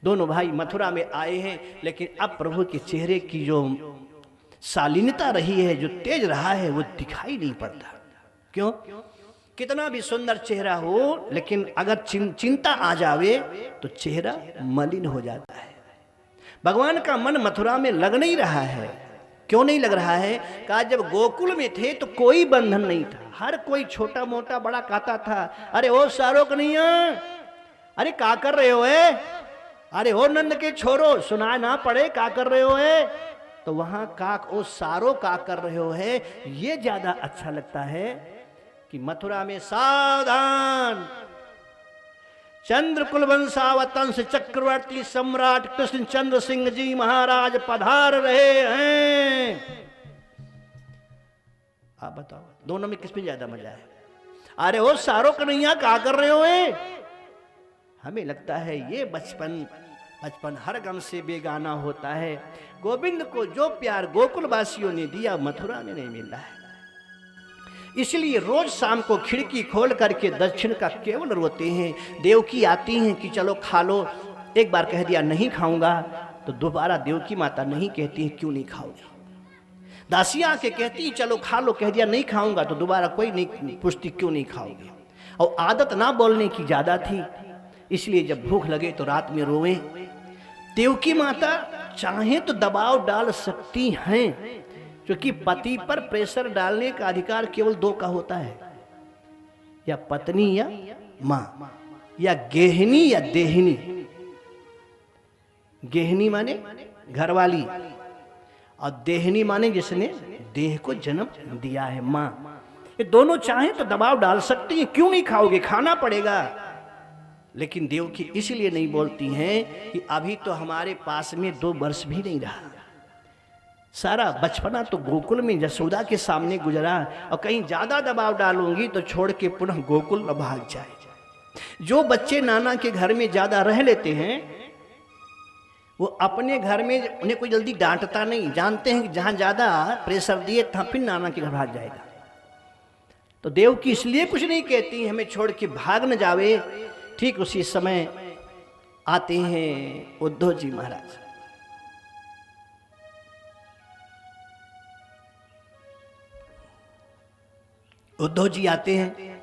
दोनों भाई मथुरा में आए हैं, लेकिन अब प्रभु के चेहरे की जो शालीनता रही है, जो तेज रहा है, वो दिखाई नहीं पड़ता। क्यों? कितना भी सुंदर चेहरा हो, लेकिन अगर चिंता आ जावे तो चेहरा मलिन हो जाता है। भगवान का मन मथुरा में लग नहीं रहा है। क्यों नहीं लग रहा है? कहा जब गोकुल में थे तो कोई बंधन नहीं था, हर कोई छोटा मोटा बड़ा कहता था, अरे ओ सारो कन्हैया, अरे का कर रहे हो है, अरे ओ नंद के छोरो, सुना ना पड़े का कर रहे हो है। तो वहां काक ओ सारो का कर रहे हो है, ये ज्यादा अच्छा लगता है कि मथुरा में सावधान, चंद्रकुल वंशावतंस चक्रवर्ती सम्राट कृष्ण चंद्र सिंह जी महाराज पधार रहे हैं। आप बताओ दोनों में किसमें ज्यादा मजा है? अरे वो सारो कन्हैया क्या कर रहे हो? हमें लगता है ये बचपन हर गम से बेगाना होता है। गोविंद को जो प्यार गोकुल वासियों ने दिया मथुरा में नहीं मिल रहा है। इसलिए रोज शाम को खिड़की खोल करके दक्षिण का केवल रोते हैं। देवकी आती हैं कि चलो खा लो। एक बार कह दिया नहीं खाऊंगा तो दोबारा देवकी माता नहीं कहती है क्यों नहीं खाओगे। दासियां आके कहती चलो खा लो, कह दिया नहीं खाऊंगा तो दोबारा कोई नहीं पूछती क्यों नहीं खाओगे। और आदत ना बोलने की ज्यादा थी, इसलिए जब भूख लगे तो रात में रोवे। देवकी माता चाहे तो दबाव डाल सकती हैं, क्योंकि पति पर प्रेशर डालने का अधिकार केवल दो का होता है, या पत्नी या मां, या गेहनी या देहनी। गेहनी माने घरवाली और देहनी माने जिसने देह को जन्म दिया है, मां। ये दोनों चाहें तो दबाव डाल सकती है, क्यों नहीं खाओगे, खाना पड़ेगा। लेकिन देवकी इसलिए नहीं बोलती हैं कि अभी तो हमारे पास में 2 वर्ष भी नहीं रहा। सारा बचपना तो गोकुल में यशोदा के सामने गुजरा, और कहीं ज्यादा दबाव डालूंगी तो छोड़ के पुनः गोकुल न भाग जाए। जो बच्चे नाना के घर में ज्यादा रह लेते हैं वो अपने घर में उन्हें कोई जल्दी डांटता नहीं, जानते हैं कि जहां ज्यादा प्रेशर दिए तहां फिर नाना के घर भाग जाएगा। तो देवकी इसलिए कुछ नहीं कहती हमें छोड़ के भाग न जावे। ठीक उसी समय आते हैं उद्धव जी महाराज। उद्धव जी आते हैं।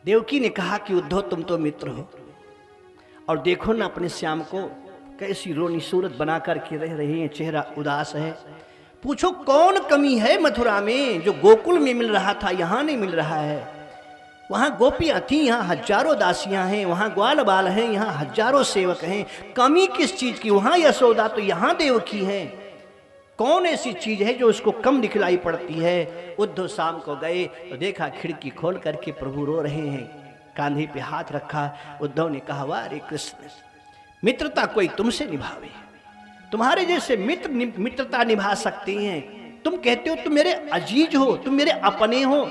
देवकी ने कहा कि उद्धव तुम तो मित्र हो, और देखो ना अपने श्याम को कैसी रोनी सूरत बना करके रह रहे हैं, चेहरा उदास है। पूछो कौन कमी है मथुरा में जो गोकुल में मिल रहा था यहां नहीं मिल रहा है। वहां गोपियां थी, यहाँ हजारों दासियां हैं, वहां ग्वाल बाल हैं, यहाँ हजारों सेवक हैं। कमी किस चीज की? वहां यशोदा तो यहाँ देवकी है। कौन ऐसी चीज है जो उसको कम दिखलाई पड़ती है? उद्धव शाम को गए तो देखा खिड़की खोल करके प्रभु रो रहे हैं, कांधे पे हाथ रखा। उद्धव ने कहा वाह रे कृष्ण, मित्रता कोई तुमसे निभावे, तुम्हारे जैसे मित्र मित्रता निभा सकते हैं। तुम कहते हो तुम मेरे अजीज हो, तुम मेरे अपने हो,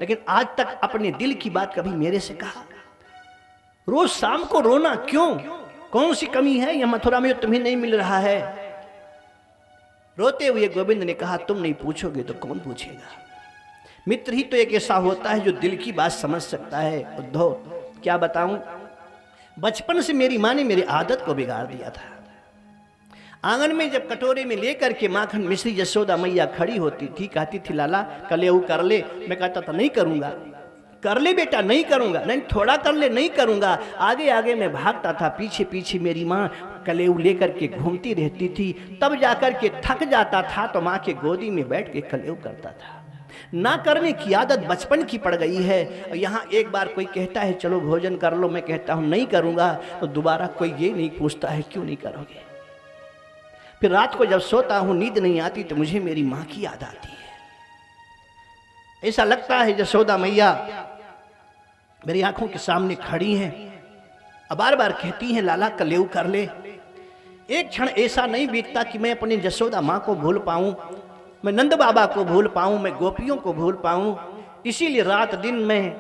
लेकिन आज तक अपने दिल की बात कभी मेरे से कहा। रोज शाम को रोना क्यों? कौन सी कमी है यह मथुरा में जो तुम्हें नहीं मिल रहा है? रोते हुए गोविंद ने कहा तुम नहीं पूछोगे तो कौन पूछेगा। मित्र ही तो एक ऐसा होता है जो दिल की बात समझ सकता है। उद्धव क्या बताऊं, बचपन से मेरी माँ ने मेरी आदत को बिगाड़ दिया था। आंगन में जब कटोरे में लेकर के माखन मिश्री यशोदा मैया खड़ी होती थी, कहती थी लाला कलेऊ कर ले। मैं कहता था नहीं करूंगा। कर ले बेटा, नहीं करूंगा। नहीं थोड़ा कर ले, नहीं करूंगा। आगे आगे मैं भागता था, पीछे पीछे मेरी माँ कलेऊ लेकर के घूमती रहती थी। तब जाकर के थक जाता था तो माँ के गोदी में बैठ के कलेऊ करता था। ना करने की आदत बचपन की पड़ गई है। यहाँ एक बार कोई कहता है चलो भोजन कर लो, मैं कहता हूँ नहीं करूंगा, तो दोबारा कोई ये नहीं पूछता है क्यों नहीं करोगे। फिर रात को जब सोता हूँ नींद नहीं आती तो मुझे मेरी माँ की याद आती है। ऐसा लगता है यशोदा मैया मेरी आंखों के सामने खड़ी हैं, अब बार बार कहती हैं लाला कलेऊ कर ले। एक क्षण ऐसा नहीं बीतता कि मैं अपने यशोदा माँ को भूल पाऊं, मैं नंद बाबा को भूल पाऊं, मैं गोपियों को भूल पाऊं। इसीलिए रात दिन मैं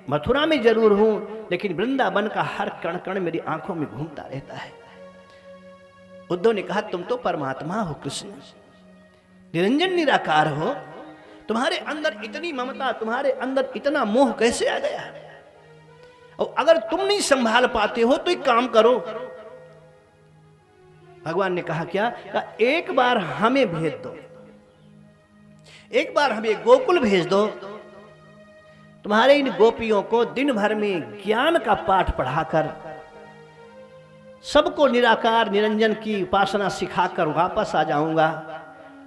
मथुरा में जरूर हूं, लेकिन वृंदावन का हर कण कण मेरी आंखों में घूमता रहता है। उद्धव ने कहा तुम तो परमात्मा हो कृष्ण, निरंजन निराकार हो, तुम्हारे अंदर इतनी ममता, तुम्हारे अंदर इतना मोह कैसे आ गया? और अगर तुम नहीं संभाल पाते हो तो एक काम करो, भगवान ने कहा क्या? कहा एक बार हमें भेज दो, एक बार हमें गोकुल भेज दो, तुम्हारे इन गोपियों को दिन भर में ज्ञान का पाठ पढ़ाकर सबको निराकार निरंजन की उपासना सिखाकर वापस आ जाऊंगा।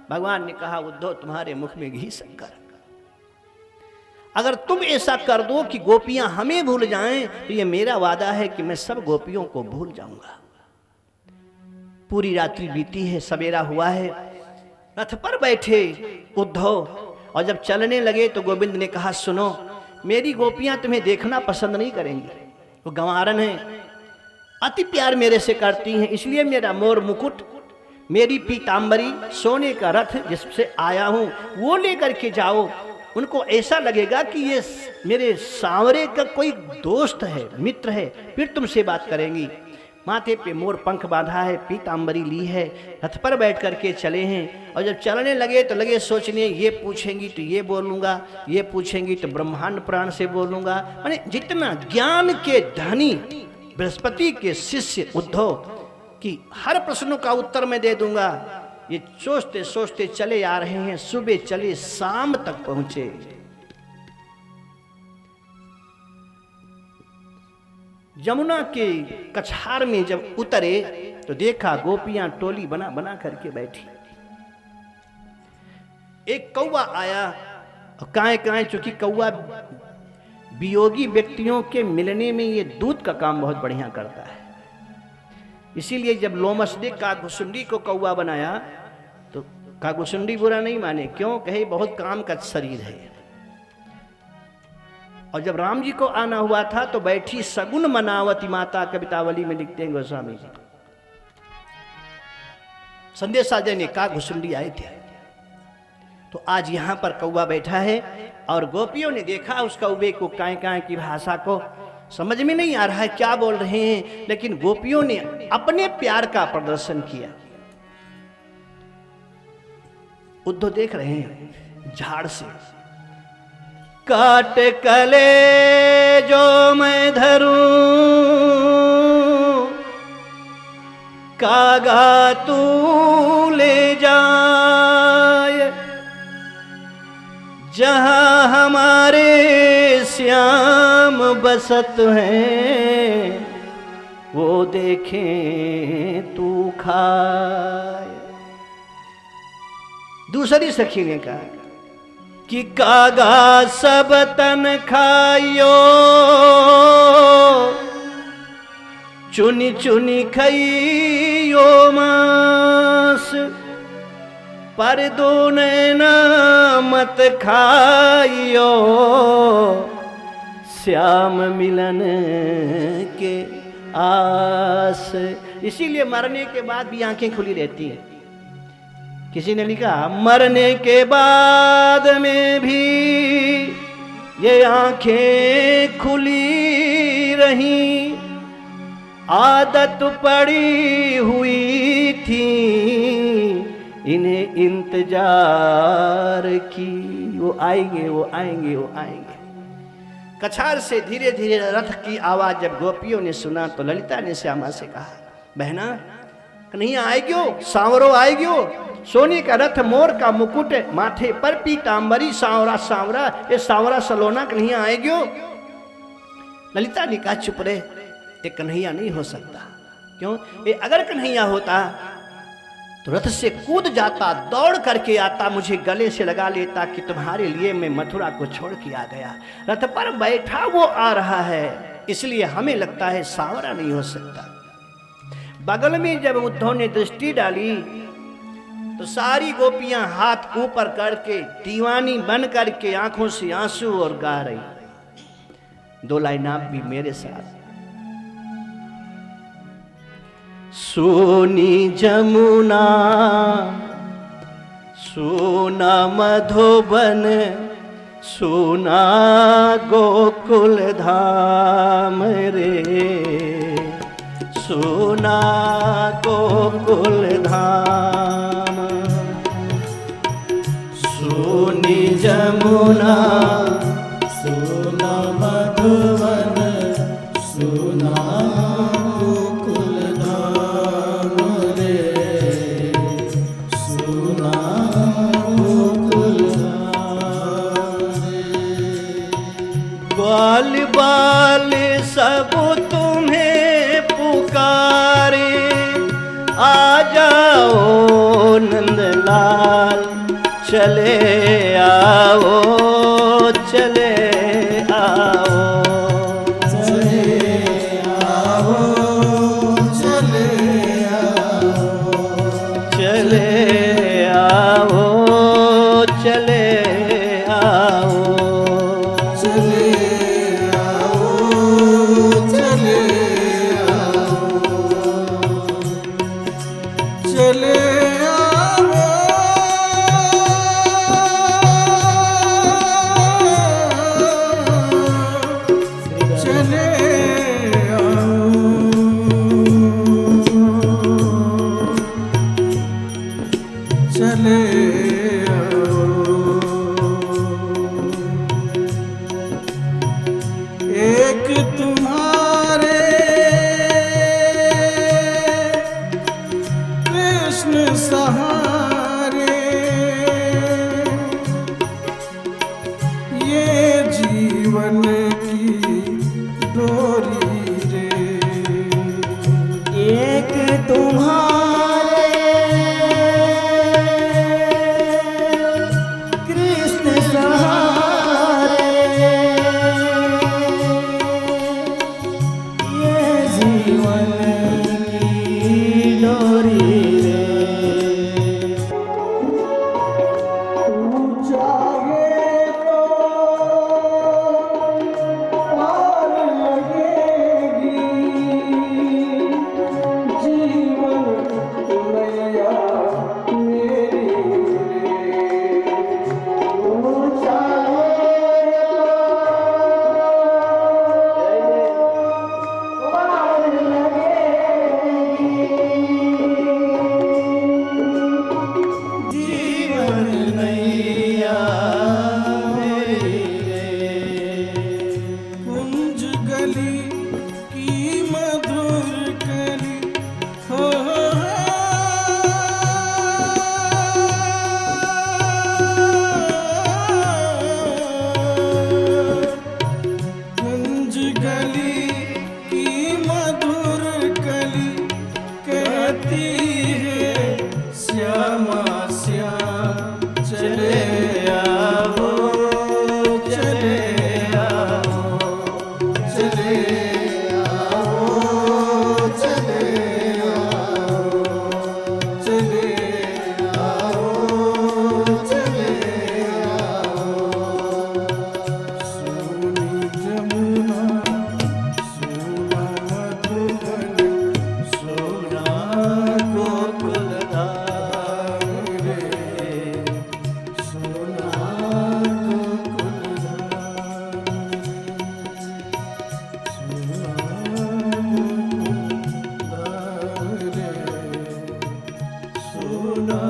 भगवान ने कहा उद्धव तुम्हारे मुख में घी शंकर, अगर तुम ऐसा कर दो कि गोपियां हमें भूल जाएं तो ये मेरा वादा है कि मैं सब गोपियों को भूल जाऊंगा। पूरी रात्रि बीती है, सवेरा हुआ है, रथ पर बैठे उद्धव और जब चलने लगे तो गोविंद ने कहा सुनो, मेरी गोपियां तुम्हें देखना पसंद नहीं करेंगी, वो गंवारन है, अति प्यार मेरे से करती हैं, इसलिए मेरा मोर मुकुट, मेरी पीतांबरी, सोने का रथ जिससे आया हूं वो लेकर के जाओ। उनको ऐसा लगेगा कि ये मेरे सांवरे का कोई दोस्त है, मित्र है, फिर तुमसे बात करेंगी। माथे पे मोर पंख बांधा है, पीतांबरी ली है, रथ पर बैठ करके चले हैं और जब चलने लगे तो लगे सोचने, ये पूछेंगी तो ये बोलूँगा, ये पूछेंगी तो ब्रह्मांड पुराण से बोलूँगा। माने जितना ज्ञान के धनी बृहस्पति के शिष्य उद्धव की हर प्रश्नों का उत्तर मैं दे दूंगा, ये सोचते सोचते चले आ रहे हैं। सुबह चले, शाम तक पहुंचे। यमुना के कछार में जब उतरे तो देखा गोपियां टोली बना बना करके बैठी। एक कौवा आया और काए काए, चूंकि कौवा वियोगी व्यक्तियों के मिलने में ये दूध का काम बहुत बढ़िया करता है, इसीलिए जब लोमस ने कागभुसुंडी को कौवा बनाया तो कागभुसुंडी बुरा नहीं माने, क्यों? कहे बहुत काम का शरीर है। और जब राम जी को आना हुआ था तो बैठी सगुन मनावती माता, कवितावली में लिखते हैं गोस्वामी जी। संदेशा देने कागभुसुंडी आए थे, तो आज यहां पर कौवा बैठा है और गोपियों ने देखा उस कौवे को, काए काए की भाषा को समझ में नहीं आ रहा है क्या बोल रहे हैं, लेकिन गोपियों ने अपने प्यार का प्रदर्शन किया। उद्धव देख रहे हैं झाड़ से, काट कले जो मैं धरूं, कागा तू ले जाए, जहां हमारे श्याम बसत हैं, वो देखें तू खाए। दूसरी सखी ने कहा कि कागा सब तन खाइयो, चुनी चुनी खाइयो मांस, पर दो नैना मत खाइयो, श्याम मिलन के आस। इसीलिए मरने के बाद भी आंखें खुली रहती हैं। किसी ने लिखा मरने के बाद में भी ये आंखें खुली रही, आदत पड़ी हुई थी इन्हें इंतजार की। वो आएंगे, वो आएंगे, वो आएंगे। कछार से धीरे धीरे रथ की आवाज जब गोपियों ने सुना तो ललिता ने श्यामा से कहा, बहना कन्हैया आएग्यो, सांवरो आएग्यो, सोने का रथ, मोर का मुकुट, माथे पर पीतांबरी, सांवरा सांवरा, ये सांवरा सलोना कन्हैया आएग्यो। ललिता ने कहा चुप रहे, ये कन्हैया नहीं हो सकता। क्यों? ये अगर कन्हैया होता तो रथ से कूद जाता, दौड़ करके आता, मुझे गले से लगा लेता कि तुम्हारे लिए मैं मथुरा को छोड़ के आ गया। रथ पर बैठा वो आ रहा है, इसलिए हमें लगता है सांवरा नहीं हो सकता। बगल में जब उद्धव ने दृष्टि डाली तो सारी गोपियां हाथ ऊपर करके दीवानी बन करके आंखों से आंसू और गा रही। दो लाइन आप भी मेरे साथ। सोनी जमुना सोना मधुबन, सोना गोकुल धाम रे, सोना गोकुल धाम। सोनी जमुना सोना मधुबन, सोना गोकुल धाम रे, जाओ नंदलाल, चले आओ चले आओ, चले आओ चले आओ, चले आओ चले आओ, चले आओ चले आओ, चले चले आओ। एक तुम्हारे कृष्ण सहारे, ये जीवन की डोरी रे, एक तुम्हारे कृष्ण सहारे, ये जीवन की डोरी रे। तू चाहे तो पार लगेगी, जीवन नैया मेरी रे। तू चाहे तो पार लगेगी, जीवन नैया मेरी रे। कुंज गली की मधुर कली, हो कुंज गली की मधुर कली, कहती है श्यामा श्याम, चले आओ चले आओ, चले आओ चले आओ, चले आओ चले आओ। सोनी जमुना सोना मधुबन, सोना गोकुलधाम रे, सोना गोकुलधाम, सोना गोकुलधाम रे, सोना